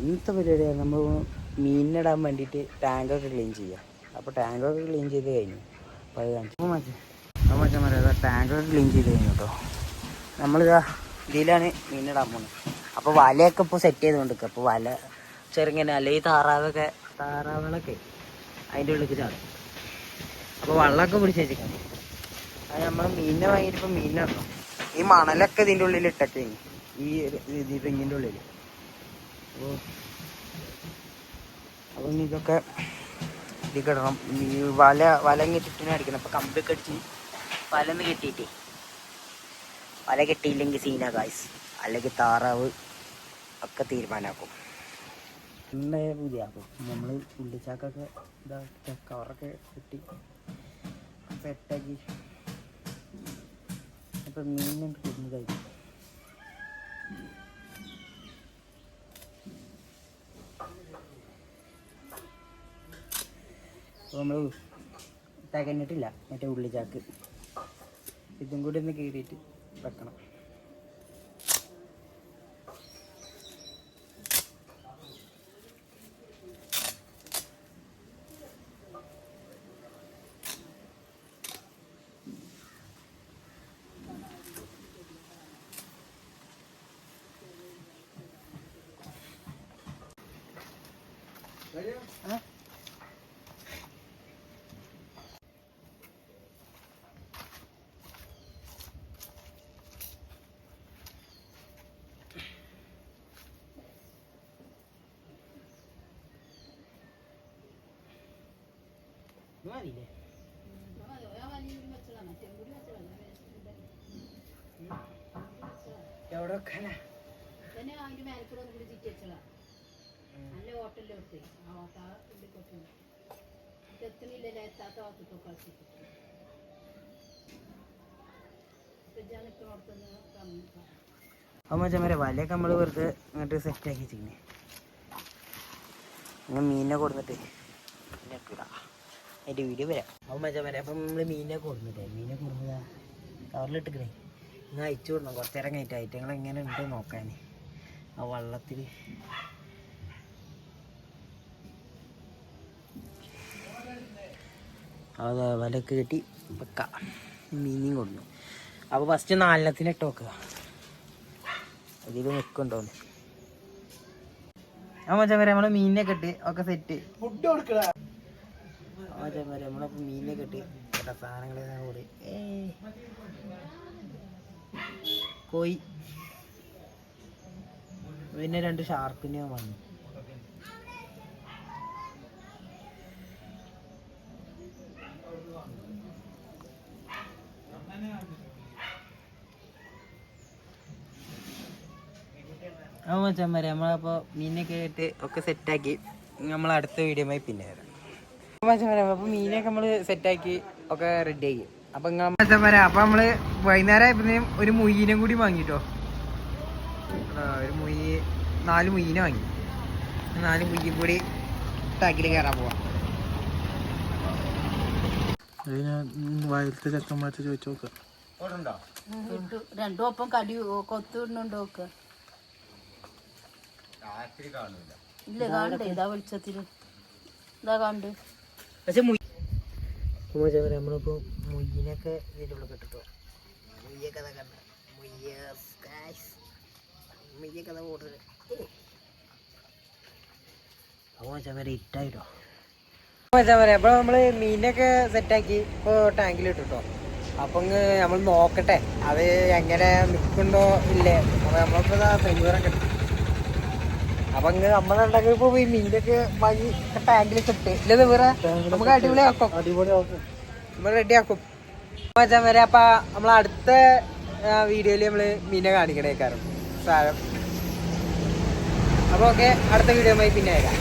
ഇന്നത്തെ പരിപാടിയാണ് നമ്മൾ മീനിടാൻ വേണ്ടിയിട്ട് ടാങ്കൊക്കെ ക്ലീൻ ചെയ്യുക. അപ്പോൾ ടാങ്കൊക്കെ ക്ലീൻ ചെയ്ത് കഴിഞ്ഞു. അപ്പോൾ അത് കാണിച്ചു മച്ചാൻ ടാങ്കൊക്കെ ക്ലീൻ ചെയ്ത് കഴിഞ്ഞു കേട്ടോ. നമ്മളിതാ ഇതിലാണ് മീനിടാൻ പോകുന്നത്. അപ്പോൾ വലയൊക്കെ ഇപ്പോൾ സെറ്റ് ചെയ്തുകൊണ്ടിരിക്കുക. അപ്പോൾ വല ചെറുങ്ങനെ അല്ലെങ്കിൽ താറാവുകളൊക്കെ അതിൻ്റെ ഉള്ളിൽ ചാടും. അപ്പോൾ വെള്ളമൊക്കെ പിടിച്ച് വെച്ചിരിക്കണം. അത് നമ്മൾ മീനിനെ വാങ്ങിയിട്ട് ഇപ്പോൾ മീനിടണം. ഈ മണലൊക്കെ ഇതിൻ്റെ ഉള്ളിൽ ഇട്ടൊക്കെ ഈ റിങ്ങിൻ്റെ ഉള്ളിൽ. അപ്പോൾ ഇതൊക്കെ ഇതിൽ കിടണം. വല കെട്ടിട്ടിനെ അടിക്കണം. അപ്പോൾ കമ്പൊക്കെ അടിച്ച് വല ഒന്ന് കെട്ടിയിട്ടേ, വല കെട്ടിയില്ലെങ്കിൽ സീനാ ഗായ്സ്, അല്ലെങ്കിൽ താറാവ് ഒക്കെ തീരുമാനമാക്കും. ഉണ്ടായ പുതിയ അപ്പോൾ നമ്മൾ ഉള്ളിച്ചാക്കൊക്കെ ഇതാ കവറൊക്കെ കെട്ടി സെറ്റാക്കി. അപ്പം മീനിനെ കൊടുക്കുന്നതായി അപ്പോൾ നമ്മൾ തികഞ്ഞിട്ടില്ല. മറ്റേ ഉള്ളിച്ചാക്ക് ഇതും കൂടി ഒന്ന് കീറിയിട്ട് വെക്കണം. മതിയില്ലേ? എവിടെ വെക്കാനാ? മച്ചാൻ വലയൊക്കെ നമ്മൾ വെറുതെ ഇങ്ങോട്ട് സെറ്റാക്കി വെച്ചിങ്ങനെ അങ്ങനെ മീനിനെ കൊടുത്തിട്ട് അതിൻ്റെ വീഡിയോ വരാം. അപ്പോൾ മച്ചാൻ അപ്പം നമ്മൾ മീനിനെ കൊടുത്തിട്ടേ കവറിലിട്ടിക്കണേ ഇങ്ങനെ അയച്ചു കൊടുക്കണം. കുറച്ച് നേരം കഴിഞ്ഞിട്ട് ഐറ്റങ്ങൾ എങ്ങനെ ഉണ്ട് നോക്കാൻ ആ വള്ളത്തിൽ. അത് വലയൊക്കെ കെട്ടി വെക്കാം. മീനിയും കൊടുന്നു. അപ്പോൾ ഫസ്റ്റ് 4 ഇട്ട് വെക്കുക. ഇതിൽ നിൽക്കുന്നുണ്ടോന്ന് മച്ചാൻ നമ്മൾ മീനിനെ കെട്ടി ഒക്കെ സെറ്റ്. ഫുഡ് കൊടുക്കുക നമ്മളപ്പോൾ മീനിനെ കെട്ടി സാധനങ്ങളെ കൂടി കോയി പിന്നെ 2 ഷാർക്കിനെ വാങ്ങി. മച്ചാൻ നമ്മളപ്പോൾ മീനൊക്കെ ആയിട്ട് ഒക്കെ സെറ്റാക്കി നമ്മൾ അടുത്ത വീഡിയോയുമായി പിന്നെ വരാം. അപ്പോൾ മീനൊക്കെ നമ്മൾ സെറ്റാക്കി ഒക്കെ റെഡി ആക്കി. അപ്പം അപ്പം നമ്മൾ വൈകുന്നേരം ആയപ്പോഴത്തേനും ഒരു മുയ്യിനെ കൂടി വാങ്ങിട്ടോ. ഒരു 4 മുയ്യിനെ വാങ്ങി. 4 മുയ്യും കൂടി ടാക്കിൽ കയറാൻ പോവാം. വയലത്തെ ചെക്കന്മാരത്തെ ചോദിച്ചു നോക്കാം. രണ്ടും ഒപ്പം കടി കൊത്തുണ്ടോ? ഇല്ല കാണണ്ടേ? ഇതാ വെളിച്ചത്തില് ഇതാ കണ്ട്. പക്ഷെ നമ്മളിപ്പോൾ മുയ്യിനൊക്കെ ഇതിൻ്റെ ഉള്ളിൽ കെട്ടിട്ടോ. മുയ്യൊക്കെ കണ്ട മുയ്യൊക്കെ കൂടുതൽ അപ്പോൾ മച്ചാൻ ഇട്ടായിട്ടോ. അപ്പോൾ നമ്മൾ മീനൊക്കെ സെറ്റാക്കി ഇപ്പോൾ ടാങ്കിലിട്ടോ. അപ്പം നമ്മൾ നോക്കട്ടെ അത് എങ്ങനെ നിൽക്കുന്നുണ്ടോ ഇല്ലേ. അപ്പോൾ നമ്മളിപ്പോൾ തെങ്ങൂരം കെട്ടി. അപ്പം നമ്മളുണ്ടാക്കി ഇപ്പോൾ ഈ മീനൊക്കെ വാങ്ങി ടാങ്കിലൊക്കെ ഇട്ട് ഇല്ലത് വേറെ നമുക്ക് അടിപൊളിയാക്കും. നമ്മൾ റെഡിയാക്കും മച്ചാൻ വരെ. അപ്പം നമ്മൾ അടുത്ത വീഡിയോയിൽ നമ്മൾ മീനെ കാണിക്കണേക്കാരം സാരം. അപ്പോൾ ഓക്കെ, അടുത്ത വീഡിയോയുമായി പിന്നെ വരാം.